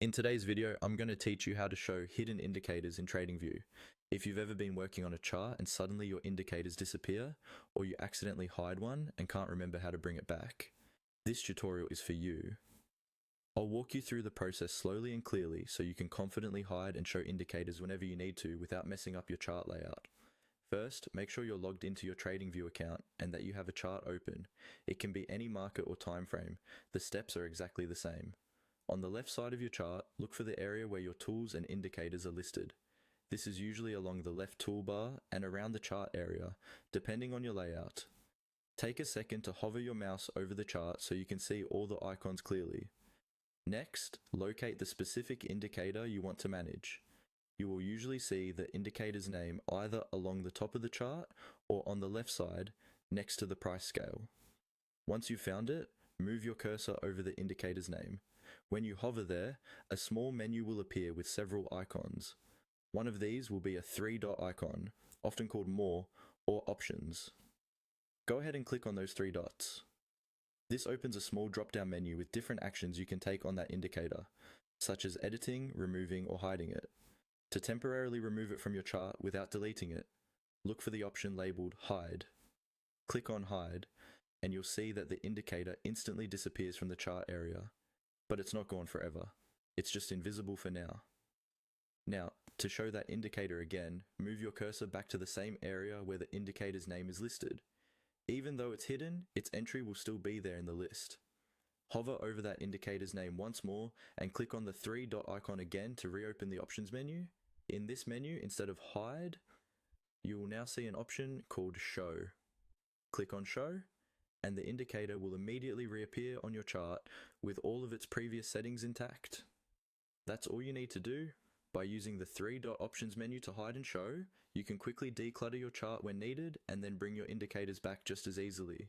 In today's video, I'm going to teach you how to show hidden indicators in TradingView. If you've ever been working on a chart and suddenly your indicators disappear, or you accidentally hide one and can't remember how to bring it back, this tutorial is for you. I'll walk you through the process slowly and clearly so you can confidently hide and show indicators whenever you need to without messing up your chart layout. First, make sure you're logged into your TradingView account and that you have a chart open. It can be any market or time frame. The steps are exactly the same. On the left side of your chart, look for the area where your tools and indicators are listed. This is usually along the left toolbar and around the chart area, depending on your layout. Take a second to hover your mouse over the chart so you can see all the icons clearly. Next, locate the specific indicator you want to manage. You will usually see the indicator's name either along the top of the chart or on the left side next to the price scale. Once you've found it, move your cursor over the indicator's name. When you hover there, a small menu will appear with several icons. One of these will be a three-dot icon, often called More or Options. Go ahead and click on those three dots. This opens a small drop-down menu with different actions you can take on that indicator, such as editing, removing, or hiding it. To temporarily remove it from your chart without deleting it, look for the option labeled Hide. Click on Hide, and you'll see that the indicator instantly disappears from the chart area. But it's not gone forever. It's just invisible for now. Now, to show that indicator again, move your cursor back to the same area where the indicator's name is listed. Even though it's hidden, its entry will still be there in the list. Hover over that indicator's name once more and click on the three-dot icon again to reopen the options menu. In this menu, instead of Hide, you will now see an option called Show. Click on Show, and the indicator will immediately reappear on your chart with all of its previous settings intact. That's all you need to do. By using the three-dot options menu to hide and show, you can quickly declutter your chart when needed and then bring your indicators back just as easily.